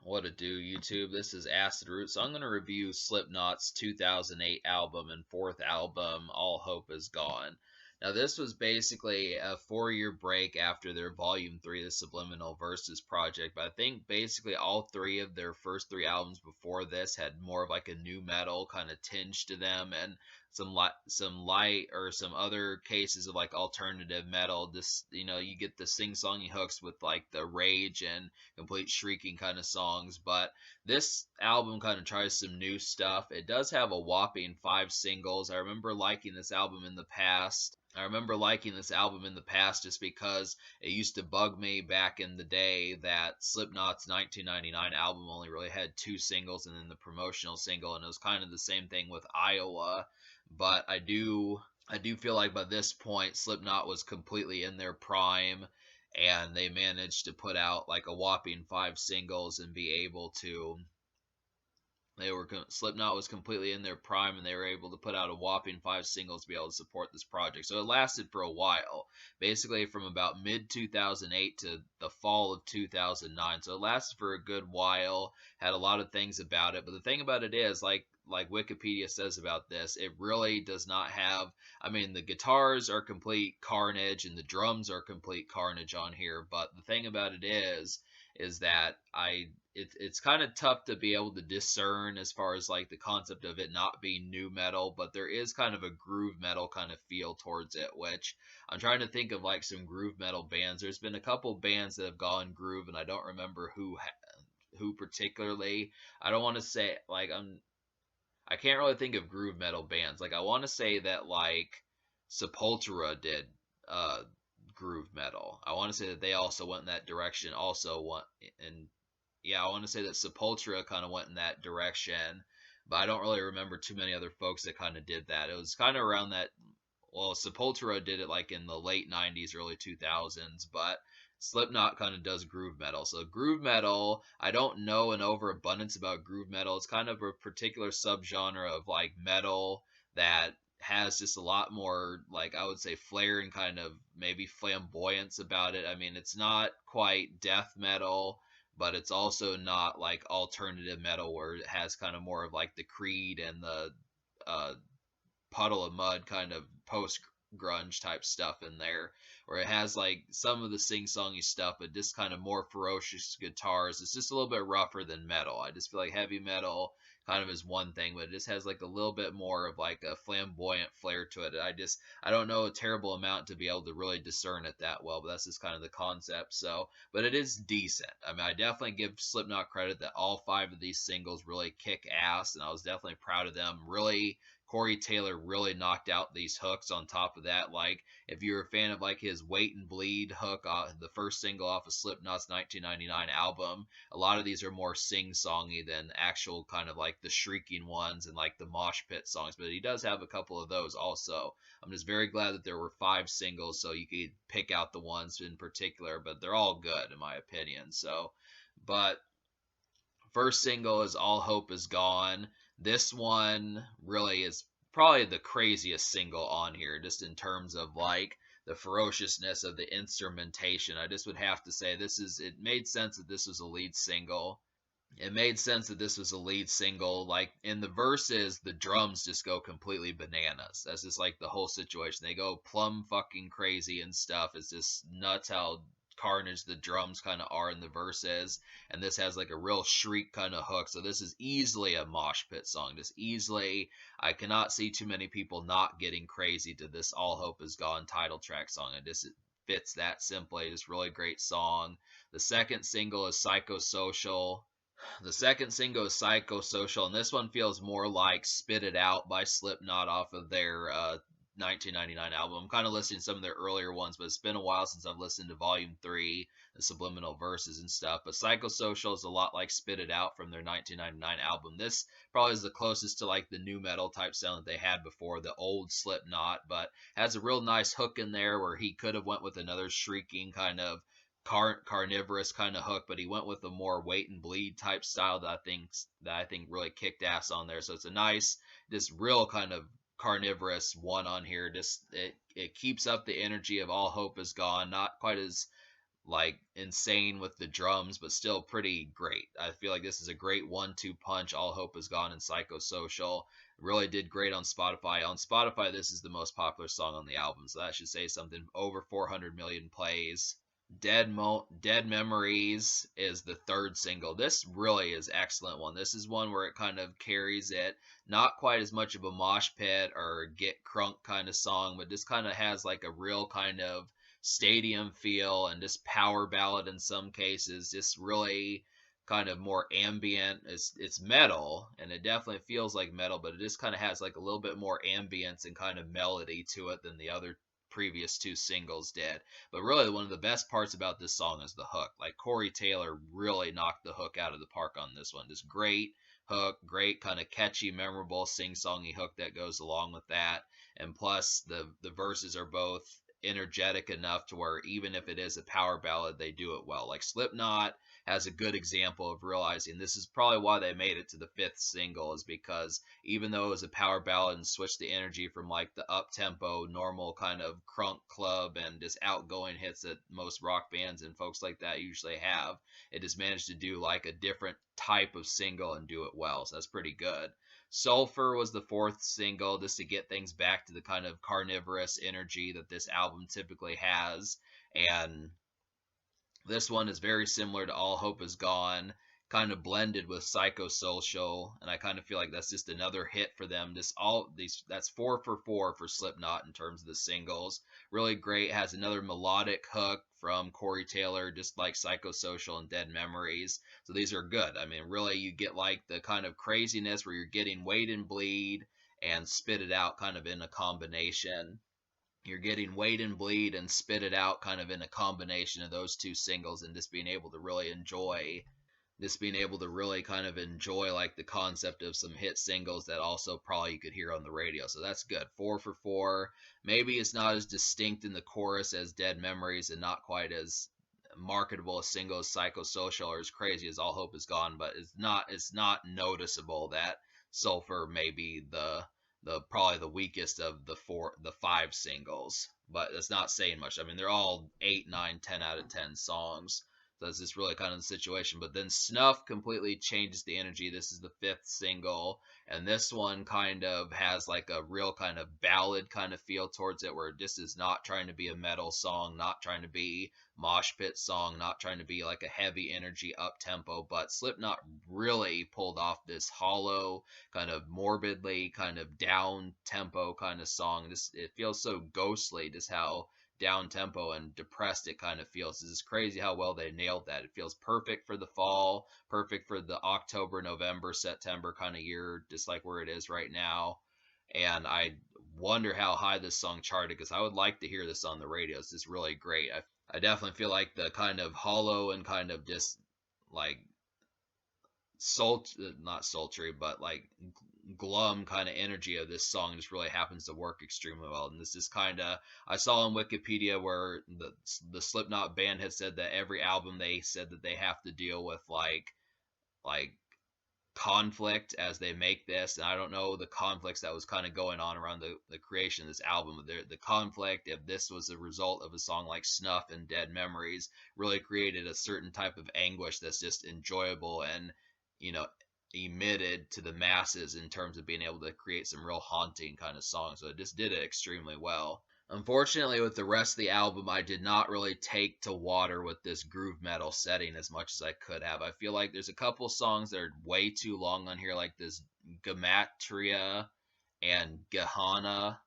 What to do, YouTube? This is Acid Root. So I'm going to review Slipknot's 2008 album and fourth album, All Hope Is Gone. Now, this was basically a 4-year break after their Volume 3, the Subliminal Verses project. But I think basically all three of their first three albums before this had more of like a new metal kind of tinge to them, and some light or some other cases of like alternative metal. Just, you get the sing-songy hooks with like the rage and complete shrieking kind of songs. But this album kind of tries some new stuff. It does have a whopping 5 singles. I remember liking this album in the past. Just because it used to bug me back in the day that Slipknot's 1999 album only really had 2 singles and then the promotional single, and it was kind of the same thing with Iowa. But I do feel like by this point Slipknot was completely in their prime, and they managed to put out like a whopping 5 singles and be able to. Slipknot was completely in their prime, and they were able to put out a whopping 5 singles to be able to support this project. So it lasted for a while, basically from about mid 2008 to the fall of 2009. So it lasted for a good while. Had a lot of things about it, but the thing about it is, like Wikipedia says about this, it really does not have. I mean, the guitars are complete carnage and the drums are complete carnage on here, but the thing about it is that it's kind of tough to be able to discern as far as like the concept of it not being new metal, but there is kind of a groove metal kind of feel towards it, which I'm trying to think of like some groove metal bands. There's been a couple bands that have gone groove, and I don't remember who particularly. I don't want to say like I can't really think of groove metal bands. Like I want to say that like Sepultura did uh groove metal. I want to say that they also went in that direction. And yeah, I want to say that Sepultura kind of went in that direction, but I don't really remember too many other folks that kind of did that. It was kind of around that. Well, Sepultura did it like in the late 90s, early 2000s, but Slipknot kind of does groove metal. So groove metal, I don't know an overabundance about groove metal. It's kind of a particular subgenre of like metal that has just a lot more, like, I would say, flair and kind of maybe flamboyance about it. I mean, it's not quite death metal, but it's also not like alternative metal where it has kind of more of like the Creed and the uh, Puddle of Mud kind of post grunge type stuff in there, where it has like some of the sing-songy stuff, but just kind of more ferocious guitars. It's just a little bit rougher than metal. I just feel like heavy metal kind of is one thing, but it just has like a little bit more of like a flamboyant flair to it. I don't know a terrible amount to be able to really discern it that well, but that's just kind of the concept. So, but it is decent. I mean, I definitely give Slipknot credit that all 5 of these singles really kick ass, and I was definitely proud of them. Really, Corey Taylor really knocked out these hooks. On top of that, like if you're a fan of like his Wait and Bleed hook, the first single off of Slipknot's 1999 album, a lot of these are more sing-songy than actual kind of like the shrieking ones and like the mosh pit songs, but he does have a couple of those also. I'm just very glad that there were 5 singles, so you could pick out the ones in particular, but they're all good in my opinion. So, but first single is All Hope Is Gone. This one really is probably the craziest single on here, just in terms of like the ferociousness of the instrumentation. I just would have to say it made sense that this was a lead single. It made sense that this was a lead single. Like in the verses, the drums just go completely bananas. That's just like the whole situation. They go plumb fucking crazy and stuff. It's just nuts how carnage the drums kind of are in the verses, and this has like a real shriek kind of hook. So this is easily a mosh pit song. Just easily, I cannot see too many people not getting crazy to this All Hope Is Gone title track song. It fits that simply. Just really great song. The second single is Psychosocial. And this one feels more like Spit It Out by Slipknot off of their 1999 album. I'm kind of listening to some of their earlier ones, but it's been a while since I've listened to Volume 3, the Subliminal Verses and stuff. But Psychosocial is a lot like Spit It Out from their 1999 album. This probably is the closest to like the new metal type sound that they had before, the old Slipknot, but has a real nice hook in there where he could have went with another shrieking kind of carnivorous kind of hook, but he went with a more Wait and Bleed type style that I think really kicked ass on there. So it's a nice, just real kind of carnivorous one on here. Just it keeps up the energy of All Hope Is Gone. Not quite as like insane with the drums, but still pretty great. I feel like this is a great 1-2 punch. All Hope Is Gone and Psychosocial really did great on Spotify. On Spotify, this is the most popular song on the album, so that should say something. Over 400 million plays. Dead Memories is the third single. This really is excellent one. This is one where it kind of carries it. Not quite as much of a mosh pit or get crunk kind of song, but this kind of has like a real kind of stadium feel and just power ballad in some cases. Just really kind of more ambient. It's metal and it definitely feels like metal, but it just kind of has like a little bit more ambience and kind of melody to it than the other previous two singles did. But really, one of the best parts about this song is the hook. Like Corey Taylor really knocked the hook out of the park on this one. This great hook, great kind of catchy, memorable sing-songy hook that goes along with that. And plus, the verses are both energetic enough to where even if it is a power ballad, they do it well. Like Slipknot has a good example of realizing this is probably why they made it to the fifth single, is because even though it was a power ballad and switched the energy from like the up tempo, normal kind of crunk club and just outgoing hits that most rock bands and folks like that usually have, it just managed to do like a different type of single and do it well. So that's pretty good. Sulfur was the fourth single, just to get things back to the kind of carnivorous energy that this album typically has. And this one is very similar to All Hope Is Gone, kind of blended with Psychosocial, and I kind of feel like that's just another hit for them. This all these That's 4 for Slipknot in terms of the singles. Really great. Has another melodic hook from Corey Taylor, just like Psychosocial and Dead Memories. So these are good. I mean, really, you get like the kind of craziness where you're getting Wait and Bleed and Spit It Out kind of in a combination. You're getting Wait and Bleed and Spit It Out kind of in a combination of those two singles, and just being able to really kind of enjoy like the concept of some hit singles that also probably you could hear on the radio. So that's good. 4 for 4. Maybe it's not as distinct in the chorus as Dead Memories and not quite as marketable a single as Psychosocial or as crazy as All Hope Is Gone, but it's not noticeable that Sulfur may be the probably the weakest of the five singles, but that's not saying much. I mean, they're all 8, 9, 10 out of 10 songs. So that's just really kind of the situation. But then Snuff completely changes the energy. This is the fifth single, and this one kind of has like a real kind of ballad kind of feel towards it, where this is not trying to be a metal song, not trying to be mosh pit song, not trying to be like a heavy energy up tempo. But Slipknot really pulled off this hollow, kind of morbidly, kind of down tempo kind of song. It feels so ghostly, just how down tempo and depressed it kind of feels. It's crazy how well they nailed that. It feels perfect for the fall, perfect for the October, November, September kind of year, just like where it is right now. And I wonder how high this song charted, because I would like to hear this on the radio. It's just really great. I definitely feel like the kind of hollow and kind of just like not sultry, but like glum kind of energy of this song just really happens to work extremely well. And this is kind of, I saw on Wikipedia where the Slipknot band had said that every album they said that they have to deal with like conflict as they make this. And I don't know the conflicts that was kind of going on around the creation of this album. The conflict, if this was a result of a song like Snuff and Dead Memories, really created a certain type of anguish that's just enjoyable and, you know, emitted to the masses in terms of being able to create some real haunting kind of songs. So it just did it extremely well. Unfortunately, with the rest of the album, I did not really take to water with this groove metal setting as much as I could have. I feel like there's a couple songs that are way too long on here, like this Gematria and Gehenna,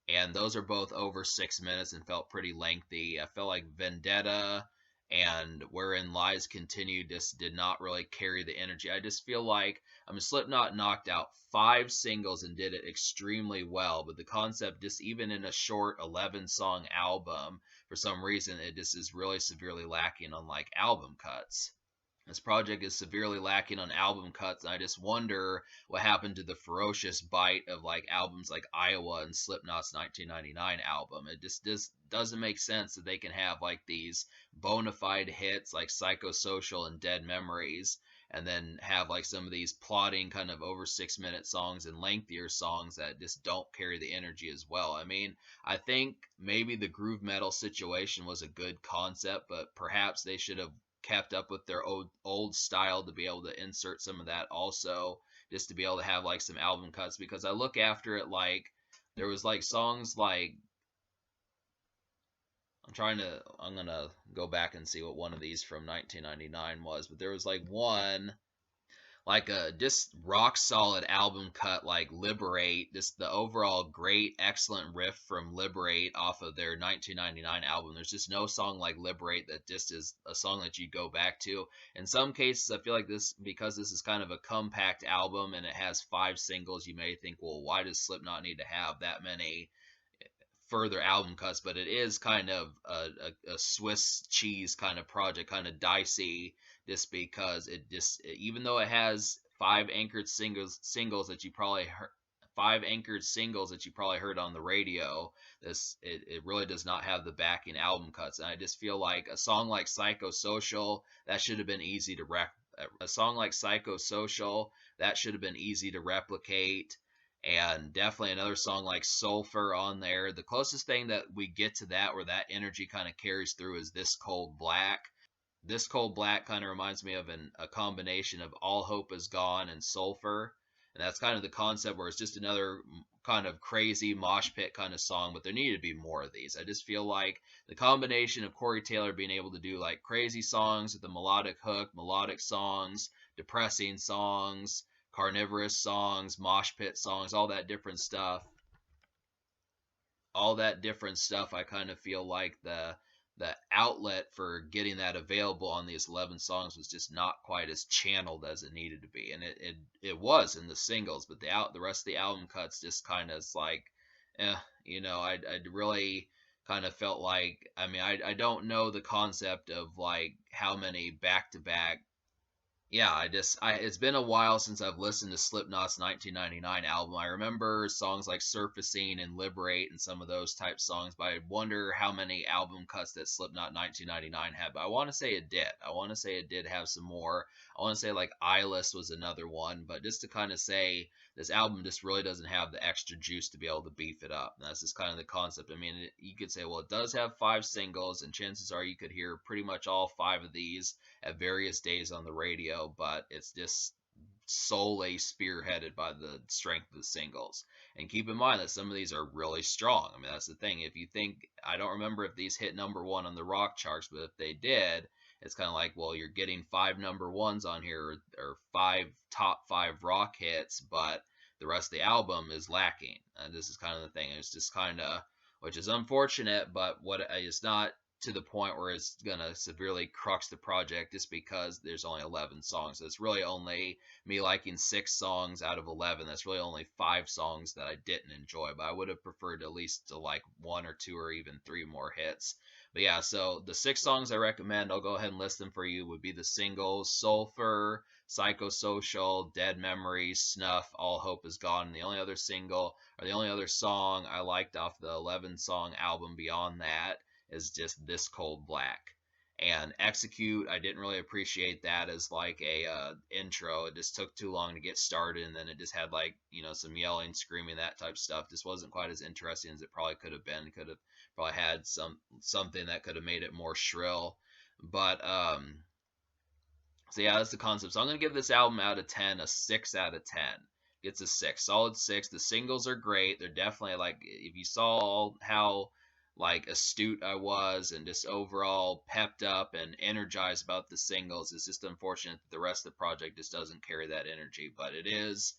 and those are both over 6 minutes and felt pretty lengthy. I felt like Vendetta and Wherein Lies Continue just did not really carry the energy. I just feel like, I mean, Slipknot knocked out 5 singles and did it extremely well, but the concept, just even in a short 11-song album, for some reason, it just is really severely lacking on like album cuts. This project is severely lacking on album cuts, and I just wonder what happened to the ferocious bite of like albums like Iowa and Slipknot's 1999 album. It just doesn't make sense that they can have like these bona fide hits like Psychosocial and Dead Memories, and then have like some of these plotting kind of over 6 minute songs and lengthier songs that just don't carry the energy as well. I mean, I think maybe the groove metal situation was a good concept, but perhaps they should have kept up with their old style to be able to insert some of that also, just to be able to have like some album cuts. Because I look after it, like there was like songs like I'm gonna go back and see what one of these from 1999 was, but there was like one like a just rock solid album cut like Liberate, just the overall great excellent riff from Liberate off of their 1999 album. There's just no song like Liberate that just is a song that you go back to. In some cases I feel like this, because this is kind of a compact album and it has 5 singles, you may think, well, why does Slipknot need to have that many further album cuts? But it is kind of a Swiss cheese kind of project, kind of dicey, just because it just, even though it has singles that you probably heard, 5 anchored singles that you probably heard on the radio, it really does not have the backing album cuts. And I just feel like a song like Psychosocial, that should have been easy to a song like Psychosocial, that should have been easy to replicate. And definitely another song like Sulfur on there. The closest thing that we get to that, where that energy kind of carries through, is This Cold Black. This Cold Black kind of reminds me of a combination of All Hope Is Gone and Sulfur. And that's kind of the concept, where it's just another kind of crazy mosh pit kind of song, but there needed to be more of these. I just feel like the combination of Corey Taylor being able to do like crazy songs with a melodic hook, melodic songs, depressing songs, carnivorous songs, mosh pit songs, all that different stuff. I kind of feel like the outlet for getting that available on these 11 songs was just not quite as channeled as it needed to be. And it was in the singles, but the rest of the album cuts just kind of is like, I really kind of felt like, I mean, I don't know the concept of like how many back to back. Yeah, it's been a while since I've listened to Slipknot's 1999 album. I remember songs like Surfacing and Liberate and some of those type songs, but I wonder how many album cuts that Slipknot 1999 had. But I want to say it did. I want to say it did have some more. I want to say like Eyeless was another one, but just to kind of say this album just really doesn't have the extra juice to be able to beef it up. And that's just kind of the concept. I mean, you could say, well, it does have 5 singles, and chances are you could hear pretty much all 5 of these at various days on the radio, but it's just solely spearheaded by the strength of the singles. And keep in mind that some of these are really strong. I mean, that's the thing. If you think, I don't remember if these hit #1 on the rock charts, but if they did, it's kind of like, well, you're getting 5 #1s on here, or 5 top 5 rock hits, but the rest of the album is lacking. And this is kind of the thing. It's just kind of, which is unfortunate, but what it's not to the point where it's gonna severely crux the project just because there's only 11 songs. It's really only me liking 6 songs out of 11. That's really only 5 songs that I didn't enjoy, but I would have preferred at least to like 1 or 2 or even 3 more hits. But yeah, so the 6 songs I recommend, I'll go ahead and list them for you, would be the singles: Sulfur, Psychosocial, Dead Memories, Snuff, All Hope Is Gone. And the only other single, or the only other song I liked off the 11-song album beyond that, is just This Cold Black. And Execute, I didn't really appreciate that as like a intro. It just took too long to get started, and then it just had like, some yelling, screaming, that type of stuff. Just wasn't quite as interesting as it probably could have been. Could have probably had something that could have made it more shrill. But so yeah, that's the concept. So I'm gonna give this album out of 10 a 6 out of 10. Gets a 6, solid 6. The singles are great. They're definitely, like, if you saw how like astute I was and just overall pepped up and energized about the singles, it's just unfortunate that the rest of the project just doesn't carry that energy. But it is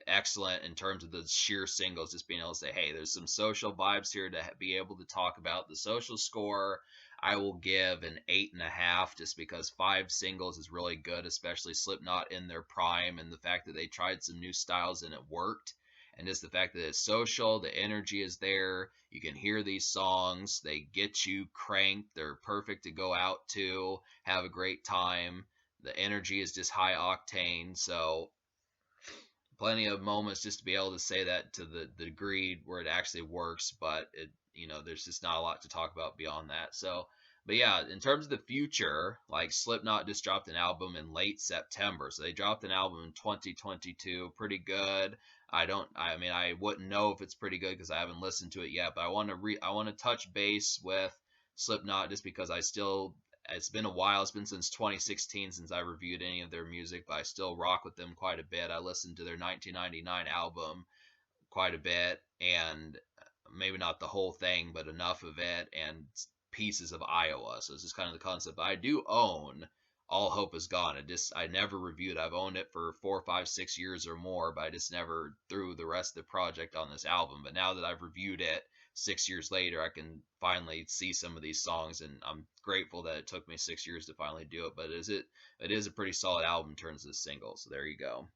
excellent in terms of the sheer singles, just being able to say, hey, there's some social vibes here to be able to talk about. The social score, I will give an 8.5, just because 5 singles is really good, especially Slipknot in their prime, and the fact that they tried some new styles and it worked. And just the fact that it's social, the energy is there. You can hear these songs, they get you cranked, they're perfect to go out to, have a great time. The energy is just high octane, so plenty of moments just to be able to say that to the degree where it actually works. But there's just not a lot to talk about beyond that. So But yeah, in terms of the future, like Slipknot just dropped an album in late September. So they dropped an album in 2022, pretty good. I mean I wouldn't know if it's pretty good because I haven't listened to it yet, but I want to touch base with Slipknot just because I still it's been a while. It's been since 2016 since I reviewed any of their music, but I still rock with them quite a bit. I listened to their 1999 album quite a bit, and maybe not the whole thing, but enough of it, and pieces of Iowa. So it's just kind of the concept. But I do own All Hope Is Gone. I never reviewed. I've owned it for 4, 5, 6 years or more, but I just never threw the rest of the project on this album. But now that I've reviewed it 6 years later, I can finally see some of these songs, and I'm grateful that it took me 6 years to finally do it. But it is a pretty solid album in terms of singles. So there you go.